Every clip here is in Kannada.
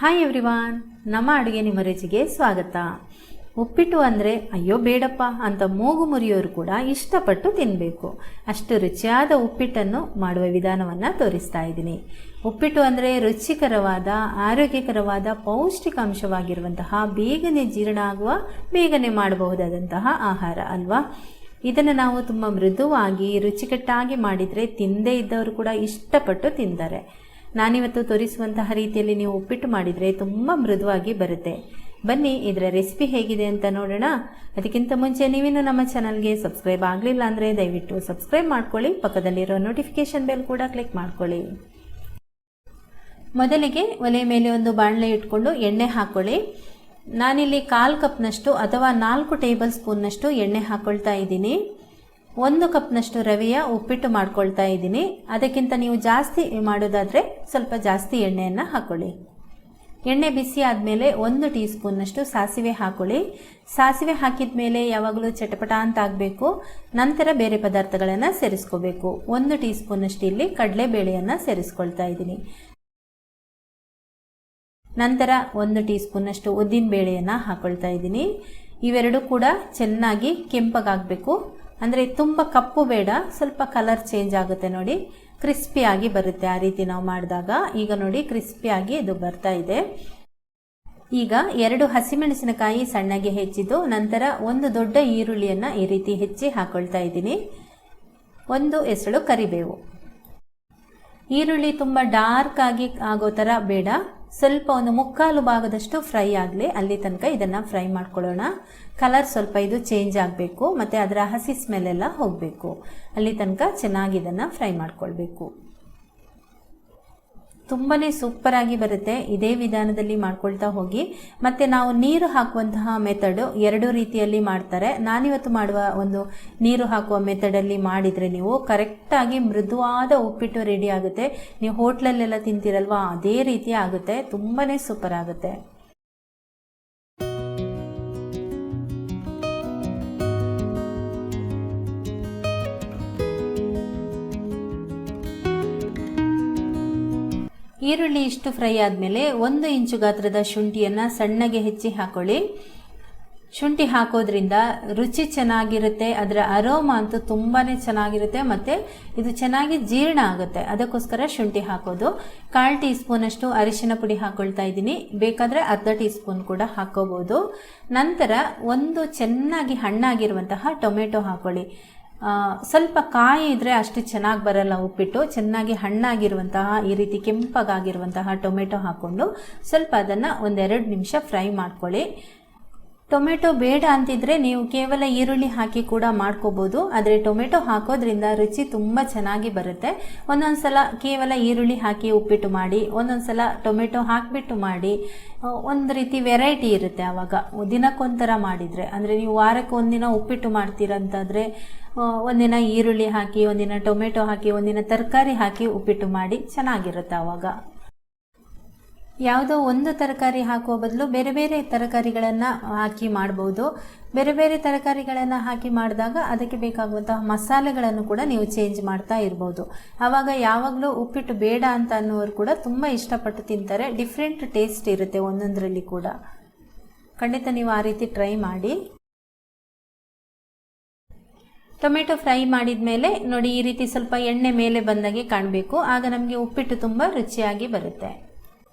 ಹಾಯ್ ಎವ್ರಿವಾನ್, ನಮ್ಮ ಅಡುಗೆ ನಿಮ್ಮ ರುಚಿಗೆ ಸ್ವಾಗತ. ಉಪ್ಪಿಟ್ಟು ಅಂದರೆ ಅಯ್ಯೋ ಬೇಡಪ್ಪ ಅಂತ ಮೂಗು ಮುರಿಯೋರು ಕೂಡ ಇಷ್ಟಪಟ್ಟು ತಿನ್ನಬೇಕು. ಅಷ್ಟು ರುಚಿಯಾದ ಉಪ್ಪಿಟ್ಟನ್ನು ಮಾಡುವ ವಿಧಾನವನ್ನು ತೋರಿಸ್ತಾ ಇದ್ದೀನಿ. ಉಪ್ಪಿಟ್ಟು ಅಂದರೆ ರುಚಿಕರವಾದ, ಆರೋಗ್ಯಕರವಾದ, ಪೌಷ್ಟಿಕಾಂಶವಾಗಿರುವಂತಹ, ಬೇಗನೆ ಜೀರ್ಣ ಆಗುವ, ಬೇಗನೆ ಮಾಡಬಹುದಾದಂತಹ ಆಹಾರ ಅಲ್ವಾ. ಇದನ್ನು ನಾವು ತುಂಬ ಮೃದುವಾಗಿ, ರುಚಿಕಟ್ಟಾಗಿ ಮಾಡಿದರೆ ತಿಂದೇ ಇದ್ದವರು ಕೂಡ ಇಷ್ಟಪಟ್ಟು ತಿಂತಾರೆ. ನಾನಿವತ್ತು ತೋರಿಸುವಂತಹ ರೀತಿಯಲ್ಲಿ ನೀವು ಉಪ್ಪಿಟ್ಟು ಮಾಡಿದರೆ ತುಂಬ ಮೃದುವಾಗಿ ಬರುತ್ತೆ. ಬನ್ನಿ ಇದರ ರೆಸಿಪಿ ಹೇಗಿದೆ ಅಂತ ನೋಡೋಣ. ಅದಕ್ಕಿಂತ ಮುಂಚೆ ನೀವಿನ್ನು ನಮ್ಮ ಚಾನಲ್ಗೆ ಸಬ್ಸ್ಕ್ರೈಬ್ ಆಗಲಿಲ್ಲ ಅಂದರೆ ದಯವಿಟ್ಟು ಸಬ್ಸ್ಕ್ರೈಬ್ ಮಾಡ್ಕೊಳ್ಳಿ. ಪಕ್ಕದಲ್ಲಿರೋ ನೋಟಿಫಿಕೇಶನ್ ಬೆಲ್ ಕೂಡ ಕ್ಲಿಕ್ ಮಾಡ್ಕೊಳ್ಳಿ. ಮೊದಲಿಗೆ ಒಲೆ ಮೇಲೆ ಒಂದು ಬಾಣಲೆ ಇಟ್ಕೊಂಡು ಎಣ್ಣೆ ಹಾಕ್ಕೊಳ್ಳಿ. ನಾನಿಲ್ಲಿ 1/4 ಕಪ್ನಷ್ಟು ಅಥವಾ 4 ಟೇಬಲ್ ಸ್ಪೂನ್ನಷ್ಟು ಎಣ್ಣೆ ಹಾಕ್ಕೊಳ್ತಾ ಇದ್ದೀನಿ. 1 ಕಪ್ನಷ್ಟು ರವೆಯ ಉಪ್ಪಿಟ್ಟು ಮಾಡ್ಕೊಳ್ತಾ ಇದ್ದೀನಿ. ಅದಕ್ಕಿಂತ ನೀವು ಜಾಸ್ತಿ ಮಾಡೋದಾದರೆ ಸ್ವಲ್ಪ ಜಾಸ್ತಿ ಎಣ್ಣೆಯನ್ನು ಹಾಕ್ಕೊಳ್ಳಿ. ಎಣ್ಣೆ ಬಿಸಿ ಆದಮೇಲೆ 1 ಟೀ ಸ್ಪೂನ್ನಷ್ಟು ಸಾಸಿವೆ ಹಾಕ್ಕೊಳ್ಳಿ. ಸಾಸಿವೆ ಹಾಕಿದ ಮೇಲೆ ಯಾವಾಗಲೂ ಚಟಪಟ ಅಂತ ಆಗಬೇಕು. ನಂತರ ಬೇರೆ ಪದಾರ್ಥಗಳನ್ನು ಸೇರಿಸ್ಕೋಬೇಕು. 1 ಟೀ ಸ್ಪೂನ್ನಷ್ಟು ಇಲ್ಲಿ ಕಡಲೆಬೇಳೆಯನ್ನು ಸೇರಿಸ್ಕೊಳ್ತಾ ಇದ್ದೀನಿ. ನಂತರ 1 ಟೀ ಸ್ಪೂನ್ನಷ್ಟು ಉದ್ದಿನ ಬೇಳೆಯನ್ನು ಹಾಕ್ಕೊಳ್ತಾ ಇದ್ದೀನಿ. ಇವೆರಡು ಕೂಡ ಚೆನ್ನಾಗಿ ಕೆಂಪಗಾಗಬೇಕು. ಅಂದರೆ ತುಂಬ ಕಪ್ಪು ಬೇಡ, ಸ್ವಲ್ಪ ಕಲರ್ ಚೇಂಜ್ ಆಗುತ್ತೆ ನೋಡಿ, ಕ್ರಿಸ್ಪಿಯಾಗಿ ಬರುತ್ತೆ ಆ ರೀತಿ ನಾವು ಮಾಡಿದಾಗ. ಈಗ ನೋಡಿ ಕ್ರಿಸ್ಪಿಯಾಗಿ ಇದು ಬರ್ತಾ ಇದೆ. ಈಗ 2 ಹಸಿಮೆಣಸಿನಕಾಯಿ ಸಣ್ಣಗೆ ಹೆಚ್ಚಿದ್ದು, ನಂತರ 1 ದೊಡ್ಡ ಈರುಳ್ಳಿಯನ್ನು ಈ ರೀತಿ ಹೆಚ್ಚಿ ಹಾಕ್ಕೊಳ್ತಾ ಇದ್ದೀನಿ. 1 ಎಸಳು ಕರಿಬೇವು. ಈರುಳ್ಳಿ ತುಂಬ ಡಾರ್ಕ್ ಆಗಿ ಆಗೋ ಥರ ಬೇಡ, ಸ್ವಲ್ಪ 1/4 ಭಾಗದಷ್ಟು ಫ್ರೈ ಆಗಲಿ, ಅಲ್ಲಿ ತನಕ ಇದನ್ನು ಫ್ರೈ ಮಾಡ್ಕೊಳ್ಳೋಣ. ಕಲರ್ ಸ್ವಲ್ಪ ಇದು ಚೇಂಜ್ ಆಗಬೇಕು ಮತ್ತು ಅದರ ಹಸಿ ಸ್ಮೆಲ್ಲೆಲ್ಲ ಹೋಗಬೇಕು. ಅಲ್ಲಿ ತನಕ ಚೆನ್ನಾಗಿ ಇದನ್ನು ಫ್ರೈ ಮಾಡ್ಕೊಳ್ಬೇಕು. ತುಂಬಾ ಸೂಪರಾಗಿ ಬರುತ್ತೆ. ಇದೇ ವಿಧಾನದಲ್ಲಿ ಮಾಡ್ಕೊಳ್ತಾ ಹೋಗಿ. ಮತ್ತು ನಾವು ನೀರು ಹಾಕುವಂತಹ ಮೆಥಡು 2 ರೀತಿಯಲ್ಲಿ ಮಾಡ್ತಾರೆ. ನಾನಿವತ್ತು ಮಾಡುವ ಒಂದು ನೀರು ಹಾಕುವ ಮೆಥಡಲ್ಲಿ ಮಾಡಿದರೆ ನೀವು ಕರೆಕ್ಟಾಗಿ ಮೃದುವಾದ ಉಪ್ಪಿಟ್ಟು ರೆಡಿ ಆಗುತ್ತೆ. ನೀವು ಹೋಟ್ಲಲ್ಲೆಲ್ಲ ತಿಂತೀರಲ್ವಾ, ಅದೇ ರೀತಿ ಆಗುತ್ತೆ. ತುಂಬಾ ಸೂಪರ್ ಆಗುತ್ತೆ. ಈರುಳ್ಳಿ ಇಷ್ಟು ಫ್ರೈ ಆದಮೇಲೆ 1 ಇಂಚು ಗಾತ್ರದ ಶುಂಠಿಯನ್ನು ಸಣ್ಣಗೆ ಹೆಚ್ಚಿ ಹಾಕೊಳ್ಳಿ. ಶುಂಠಿ ಹಾಕೋದ್ರಿಂದ ರುಚಿ ಚೆನ್ನಾಗಿರುತ್ತೆ, ಅದರ ಅರೋಮಾ ಅಂತೂ ತುಂಬಾ ಚೆನ್ನಾಗಿರುತ್ತೆ ಮತ್ತು ಇದು ಚೆನ್ನಾಗಿ ಜೀರ್ಣ ಆಗುತ್ತೆ. ಅದಕ್ಕೋಸ್ಕರ ಶುಂಠಿ ಹಾಕೋದು. 1/4 ಟೀ ಸ್ಪೂನಷ್ಟು ಅರಿಶಿನ ಪುಡಿ ಹಾಕ್ಕೊಳ್ತಾ ಇದ್ದೀನಿ. ಬೇಕಾದರೆ ಅರ್ಧ ಟೀ ಸ್ಪೂನ್ ಕೂಡ ಹಾಕ್ಕೋಬೋದು. ನಂತರ 1 ಚೆನ್ನಾಗಿ ಹಣ್ಣಾಗಿರುವಂತಹ ಟೊಮೆಟೊ ಹಾಕ್ಕೊಳ್ಳಿ. ಸ್ವಲ್ಪ ಕಾಯಿ ಇದ್ದರೆ ಅಷ್ಟು ಚೆನ್ನಾಗಿ ಬರಲ್ಲ ಉಪ್ಪಿಟ್ಟು. ಚೆನ್ನಾಗಿ ಹಣ್ಣಾಗಿರುವಂತಹ ಈ ರೀತಿ ಕೆಂಪಗಾಗಿರುವಂತಹ ಟೊಮೆಟೊ ಹಾಕ್ಕೊಂಡು ಸ್ವಲ್ಪ ಅದನ್ನು 1-2 ನಿಮಿಷ ಫ್ರೈ ಮಾಡ್ಕೊಳ್ಳಿ. ಟೊಮೆಟೊ ಬೇಡ ಅಂತಿದ್ರೆ ನೀವು ಕೇವಲ ಈರುಳ್ಳಿ ಹಾಕಿ ಕೂಡ ಮಾಡ್ಕೋಬೋದು. ಆದರೆ ಟೊಮೆಟೊ ಹಾಕೋದ್ರಿಂದ ರುಚಿ ತುಂಬ ಚೆನ್ನಾಗಿ ಬರುತ್ತೆ. ಒಂದೊಂದು ಸಲ ಕೇವಲ ಈರುಳ್ಳಿ ಹಾಕಿ ಉಪ್ಪಿಟ್ಟು ಮಾಡಿ, ಒಂದೊಂದು ಸಲ ಟೊಮೆಟೊ ಹಾಕಿಬಿಟ್ಟು ಮಾಡಿ. ಒಂದು ರೀತಿ ವೆರೈಟಿ ಇರುತ್ತೆ. ಆವಾಗ ದಿನಕ್ಕೊಂಥರ ಮಾಡಿದರೆ, ಅಂದರೆ ನೀವು ವಾರಕ್ಕೆ ಒಂದಿನ ಉಪ್ಪಿಟ್ಟು ಮಾಡ್ತೀರಂತಾದರೆ ಒಂದಿನ ಈರುಳ್ಳಿ ಹಾಕಿ, ಒಂದಿನ ಟೊಮೆಟೊ ಹಾಕಿ, ಒಂದಿನ ತರಕಾರಿ ಹಾಕಿ ಉಪ್ಪಿಟ್ಟು ಮಾಡಿ ಚೆನ್ನಾಗಿರುತ್ತೆ. ಆವಾಗ ಯಾವುದೋ ಒಂದು ತರಕಾರಿ ಹಾಕುವ ಬದಲು ಬೇರೆ ಬೇರೆ ತರಕಾರಿಗಳನ್ನು ಹಾಕಿ ಮಾಡ್ಬೋದು. ಬೇರೆ ಬೇರೆ ತರಕಾರಿಗಳನ್ನು ಹಾಕಿ ಮಾಡಿದಾಗ ಅದಕ್ಕೆ ಬೇಕಾಗುವಂತಹ ಮಸಾಲೆಗಳನ್ನು ಕೂಡ ನೀವು ಚೇಂಜ್ ಮಾಡ್ತಾ ಇರ್ಬೋದು. ಆವಾಗ ಯಾವಾಗಲೂ ಉಪ್ಪಿಟ್ಟು ಬೇಡ ಅಂತ ಅನ್ನೋರು ಕೂಡ ತುಂಬ ಇಷ್ಟಪಟ್ಟು ತಿಂತಾರೆ. ಡಿಫ್ರೆಂಟ್ ಟೇಸ್ಟ್ ಇರುತ್ತೆ ಒಂದೊಂದರಲ್ಲಿ ಕೂಡ. ಖಂಡಿತ ನೀವು ಆ ರೀತಿ ಟ್ರೈ ಮಾಡಿ. ಟೊಮೆಟೊ ಫ್ರೈ ಮಾಡಿದ ಮೇಲೆ ನೋಡಿ ಈ ರೀತಿ ಸ್ವಲ್ಪ ಎಣ್ಣೆ ಮೇಲೆ ಬಂದಾಗೆ ಕಾಣಬೇಕು. ಆಗ ನಮಗೆ ಉಪ್ಪಿಟ್ಟು ತುಂಬ ರುಚಿಯಾಗಿ ಬರುತ್ತೆ.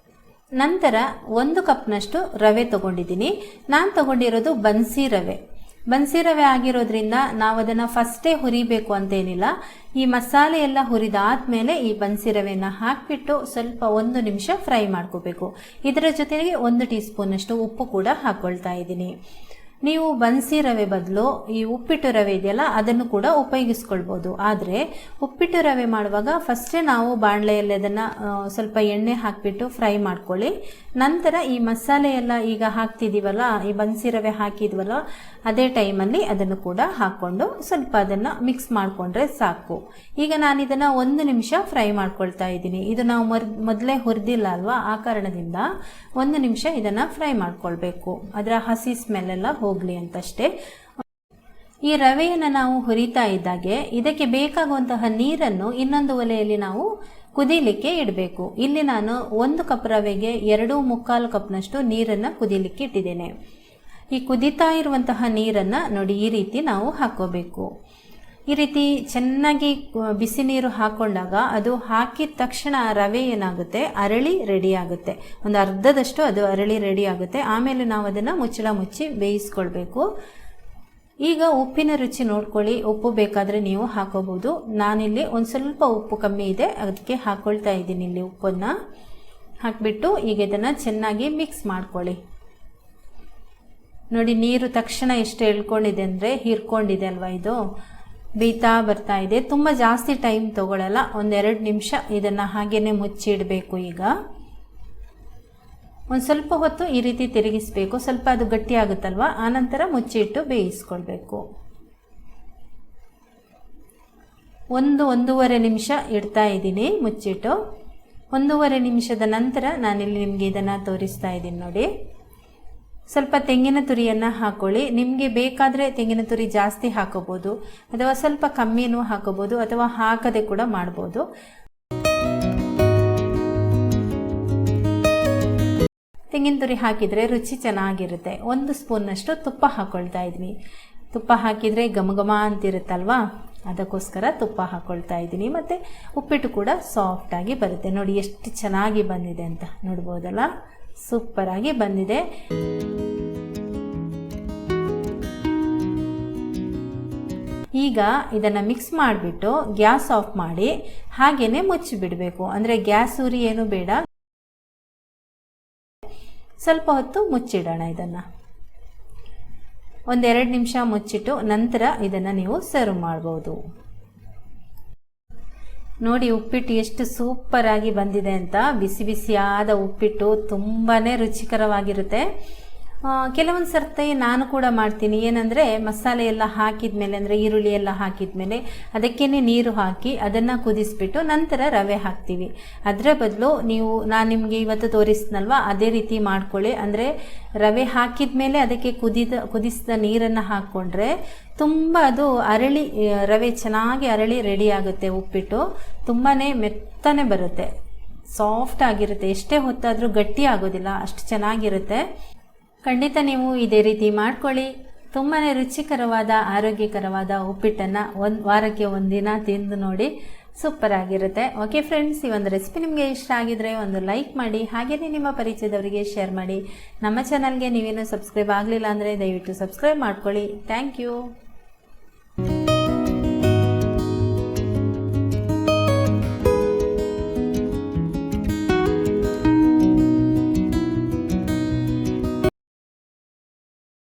ನಂತರ 1 ಕಪ್ನಷ್ಟು ರವೆ ತೊಗೊಂಡಿದ್ದೀನಿ. ನಾನು ತೊಗೊಂಡಿರೋದು ಬನ್ಸಿ ರವೆ. ಬನ್ಸಿ ರವೆ ಆಗಿರೋದ್ರಿಂದ ನಾವು ಅದನ್ನು ಫಸ್ಟೇ ಹುರಿಬೇಕು ಅಂತೇನಿಲ್ಲ. ಈ ಮಸಾಲೆ ಎಲ್ಲ ಹುರಿದಾದ್ಮೇಲೆ ಈ ಬನ್ಸಿ ರವೆಯನ್ನು ಹಾಕಿಬಿಟ್ಟು ಸ್ವಲ್ಪ 1 ನಿಮಿಷ ಫ್ರೈ ಮಾಡ್ಕೋಬೇಕು. ಇದರ ಜೊತೆಗೆ 1 ಟೀ ಸ್ಪೂನಷ್ಟು ಉಪ್ಪು ಕೂಡ ಹಾಕ್ಕೊಳ್ತಾ ಇದ್ದೀನಿ. ನೀವು ಬನ್ಸಿ ರವೆ ಬದಲು ಈ ಉಪ್ಪಿಟ್ಟು ರವೆ ಇದೆಯಲ್ಲ ಅದನ್ನು ಕೂಡ ಉಪಯೋಗಿಸ್ಕೊಳ್ಬೋದು. ಆದರೆ ಉಪ್ಪಿಟ್ಟು ರವೆ ಮಾಡುವಾಗ ಫಸ್ಟೇ ನಾವು ಬಾಣಲೆಯಲ್ಲಿ ಅದನ್ನು ಸ್ವಲ್ಪ ಎಣ್ಣೆ ಹಾಕಿಬಿಟ್ಟು ಫ್ರೈ ಮಾಡ್ಕೊಳ್ಳಿ. ನಂತರ ಈ ಮಸಾಲೆ ಎಲ್ಲ ಈಗ ಹಾಕ್ತಿದ್ದೀವಲ್ಲ, ಈ ಬನ್ಸಿ ರವೆ ಹಾಕಿದ್ವಲ್ಲ, ಅದೇ ಟೈಮಲ್ಲಿ ಅದನ್ನು ಕೂಡ ಹಾಕ್ಕೊಂಡು ಸ್ವಲ್ಪ ಅದನ್ನು ಮಿಕ್ಸ್ ಮಾಡಿಕೊಂಡ್ರೆ ಸಾಕು. ಈಗ ನಾನು ಇದನ್ನು 1 ನಿಮಿಷ ಫ್ರೈ ಮಾಡ್ಕೊಳ್ತಾ ಇದ್ದೀನಿ. ಇದು ನಾವು ಮೊದಲೇ ಹುರಿದಿಲ್ಲ ಅಲ್ವಾ, ಆ ಕಾರಣದಿಂದ 1 ನಿಮಿಷ ಇದನ್ನು ಫ್ರೈ ಮಾಡ್ಕೊಳ್ಬೇಕು. ಅದರ ಹಸಿ ಸ್ಮೆಲ್ಲೆಲ್ಲ ಹೋಗಲಿ ಅಂತಷ್ಟೇ. ಈ ರವೆಯನ್ನು ನಾವು ಹುರಿತಾ ಇದ್ದಾಗೆ ಇದಕ್ಕೆ ಬೇಕಾಗುವಂತಹ ನೀರನ್ನು ಇನ್ನೊಂದು ಒಲೆಯಲ್ಲಿ ನಾವು ಕುದೀಲಿಕ್ಕೆ ಇಡಬೇಕು. ಇಲ್ಲಿ ನಾನು 1 ಕಪ್ ರವೆಗೆ 2.25 ಕಪ್ನಷ್ಟು ನೀರನ್ನು ಕುದೀಲಿಕ್ಕೆ ಇಟ್ಟಿದ್ದೇನೆ. ಈ ಕುದೀತಾ ಇರುವಂತಹ ನೀರನ್ನು ನೋಡಿ ಈ ರೀತಿ ನಾವು ಹಾಕೋಬೇಕು. ಈ ರೀತಿ ಚೆನ್ನಾಗಿ ಬಿಸಿ ನೀರು ಹಾಕೊಂಡಾಗ ಅದು ಹಾಕಿದ ತಕ್ಷಣ ರವೆ ಏನಾಗುತ್ತೆ, ಅರಳಿ ರೆಡಿ ಆಗುತ್ತೆ. ಒಂದು ಅರ್ಧದಷ್ಟು ಅದು ಅರಳಿ ರೆಡಿ ಆಗುತ್ತೆ. ಆಮೇಲೆ ನಾವು ಅದನ್ನು ಮುಚ್ಚಳ ಮುಚ್ಚಿ ಬೇಯಿಸ್ಕೊಳ್ಬೇಕು. ಈಗ ಉಪ್ಪಿನ ರುಚಿ ನೋಡ್ಕೊಳ್ಳಿ. ಉಪ್ಪು ಬೇಕಾದರೆ ನೀವು ಹಾಕೋಬಹುದು. ನಾನಿಲ್ಲಿ ಒಂದು ಸ್ವಲ್ಪ ಉಪ್ಪು ಕಮ್ಮಿ ಇದೆ, ಅದಕ್ಕೆ ಹಾಕ್ಕೊಳ್ತಾ ಇದ್ದೀನಿ. ಇಲ್ಲಿ ಉಪ್ಪನ್ನು ಹಾಕಿಬಿಟ್ಟು ಈಗ ಇದನ್ನು ಚೆನ್ನಾಗಿ ಮಿಕ್ಸ್ ಮಾಡ್ಕೊಳ್ಳಿ. ನೋಡಿ ನೀರು ತಕ್ಷಣ ಎಷ್ಟು ಎಳ್ಕೊಂಡಿದೆ ಅಂದರೆ ಹೀರ್ಕೊಂಡಿದೆ ಅಲ್ವಾ, ಇದು ಬೇಯ್ತಾ ಬರ್ತಾ ಇದೆ. ತುಂಬ ಜಾಸ್ತಿ ಟೈಮ್ ತಗೊಳ್ಳಲ್ಲ, 1-2 ನಿಮಿಷ ಇದನ್ನು ಹಾಗೇನೆ ಮುಚ್ಚಿಡಬೇಕು. ಈಗ ಒಂದು ಸ್ವಲ್ಪ ಹೊತ್ತು ಈ ರೀತಿ ತಿರುಗಿಸ್ಬೇಕು. ಸ್ವಲ್ಪ ಅದು ಗಟ್ಟಿ ಆಗುತ್ತಲ್ವ, ಆನಂತರ ಮುಚ್ಚಿಟ್ಟು ಬೇಯಿಸ್ಕೊಳ್ಬೇಕು. 1-1.5 ನಿಮಿಷ ಇಡ್ತಾ ಇದ್ದೀನಿ ಮುಚ್ಚಿಟ್ಟು. 1.5 ನಿಮಿಷದ ನಂತರ ನಾನಿಲ್ಲಿ ನಿಮಗೆ ಇದನ್ನು ತೋರಿಸ್ತಾ ಇದ್ದೀನಿ ನೋಡಿ. ಸ್ವಲ್ಪ ತೆಂಗಿನ ತುರಿಯನ್ನು ಹಾಕೊಳ್ಳಿ. ನಿಮಗೆ ಬೇಕಾದರೆ ತೆಂಗಿನ ತುರಿ ಜಾಸ್ತಿ ಹಾಕೋಬೋದು, ಅಥವಾ ಸ್ವಲ್ಪ ಕಮ್ಮಿನೂ ಹಾಕೋಬೋದು, ಅಥವಾ ಹಾಕದೆ ಕೂಡ ಮಾಡ್ಬೋದು. ತೆಂಗಿನ ತುರಿ ಹಾಕಿದರೆ ರುಚಿ ಚೆನ್ನಾಗಿರುತ್ತೆ. 1 ಸ್ಪೂನ್ನಷ್ಟು ತುಪ್ಪ ಹಾಕ್ಕೊಳ್ತಾ ಇದ್ದೀನಿ. ತುಪ್ಪ ಹಾಕಿದರೆ ಘಮ ಅಂತಿರುತ್ತಲ್ವಾ, ಅದಕ್ಕೋಸ್ಕರ ತುಪ್ಪ ಹಾಕ್ಕೊಳ್ತಾ ಇದ್ದೀನಿ. ಮತ್ತು ಉಪ್ಪಿಟ್ಟು ಕೂಡ ಸಾಫ್ಟಾಗಿ ಬರುತ್ತೆ. ನೋಡಿ ಎಷ್ಟು ಚೆನ್ನಾಗಿ ಬಂದಿದೆ ಅಂತ ನೋಡ್ಬೋದಲ್ಲ, ಸೂಪರಾಗಿ ಬಂದಿದೆ. ಈಗ ಇದನ್ನು ಮಿಕ್ಸ್ ಮಾಡಿಬಿಟ್ಟು ಗ್ಯಾಸ್ ಆಫ್ ಮಾಡಿ ಹಾಗೇನೆ ಮುಚ್ಚಿಬಿಡಬೇಕು. ಅಂದರೆ ಗ್ಯಾಸ್ ಉರಿ ಏನು ಬೇಡ, ಸ್ವಲ್ಪ ಹೊತ್ತು ಮುಚ್ಚಿಡೋಣ. ಇದನ್ನು 1-2 ನಿಮಿಷ ಮುಚ್ಚಿಟ್ಟು ನಂತರ ಇದನ್ನು ನೀವು ಸರ್ವ್ ಮಾಡ್ಬೋದು. ನೋಡಿ ಉಪ್ಪಿಟ್ಟು ಎಷ್ಟು ಸೂಪರಾಗಿ ಬಂದಿದೆ ಅಂತ. ಬಿಸಿ ಬಿಸಿಯಾದ ಉಪ್ಪಿಟ್ಟು ತುಂಬಾ ರುಚಿಕರವಾಗಿರುತ್ತೆ. ಕೆಲವೊಂದು ಸರ್ತಿ ನಾನು ಕೂಡ ಮಾಡ್ತೀನಿ. ಏನಂದರೆ ಮಸಾಲೆ ಎಲ್ಲ ಹಾಕಿದ ಮೇಲೆ, ಅಂದರೆ ಈರುಳ್ಳಿ ಎಲ್ಲ ಹಾಕಿದ ಮೇಲೆ ಅದಕ್ಕೇನೆ ನೀರು ಹಾಕಿ ಅದನ್ನು ಕುದಿಸ್ಬಿಟ್ಟು ನಂತರ ರವೆ ಹಾಕ್ತೀವಿ. ಅದರ ಬದಲು ನಾನು ನಿಮಗೆ ಇವತ್ತು ತೋರಿಸ್ನಲ್ವ, ಅದೇ ರೀತಿ ಮಾಡ್ಕೊಳ್ಳಿ. ಅಂದರೆ ರವೆ ಹಾಕಿದ ಮೇಲೆ ಅದಕ್ಕೆ ಕುದಿಸಿದ ನೀರನ್ನು ಹಾಕ್ಕೊಂಡ್ರೆ ತುಂಬ ಅದು ಅರಳಿ, ರವೆ ಚೆನ್ನಾಗಿ ಅರಳಿ ರೆಡಿ ಆಗುತ್ತೆ. ಉಪ್ಪಿಟ್ಟು ತುಂಬಾ ಮೆತ್ತನೆ ಬರುತ್ತೆ, ಸಾಫ್ಟ್ ಆಗಿರುತ್ತೆ. ಎಷ್ಟೇ ಹೊತ್ತಾದರೂ ಗಟ್ಟಿ ಆಗೋದಿಲ್ಲ, ಅಷ್ಟು ಚೆನ್ನಾಗಿರುತ್ತೆ. ಖಂಡಿತ ನೀವು ಇದೇ ರೀತಿ ಮಾಡ್ಕೊಳ್ಳಿ. ತುಂಬಾ ರುಚಿಕರವಾದ ಆರೋಗ್ಯಕರವಾದ ಉಪ್ಪಿಟ್ಟನ್ನು ವಾರಕ್ಕೆ 1 ದಿನ ತಿಂದು ನೋಡಿ, ಸೂಪರ್ ಆಗಿರುತ್ತೆ. ಓಕೆ ಫ್ರೆಂಡ್ಸ್, ಈ ಒಂದು ರೆಸಿಪಿ ನಿಮಗೆ ಇಷ್ಟ ಆಗಿದ್ರೆ ಒಂದು ಲೈಕ್ ಮಾಡಿ, ಹಾಗೆಯೇ ನಿಮ್ಮ ಪರಿಚಯದವರಿಗೆ ಶೇರ್ ಮಾಡಿ. ನಮ್ಮ ಚಾನಲ್ಗೆ ನೀವೇನು ಸಬ್ಸ್ಕ್ರೈಬ್ ಆಗಲಿಲ್ಲ ಅಂದರೆ ದಯವಿಟ್ಟು ಸಬ್ಸ್ಕ್ರೈಬ್ ಮಾಡ್ಕೊಳ್ಳಿ. Thank you.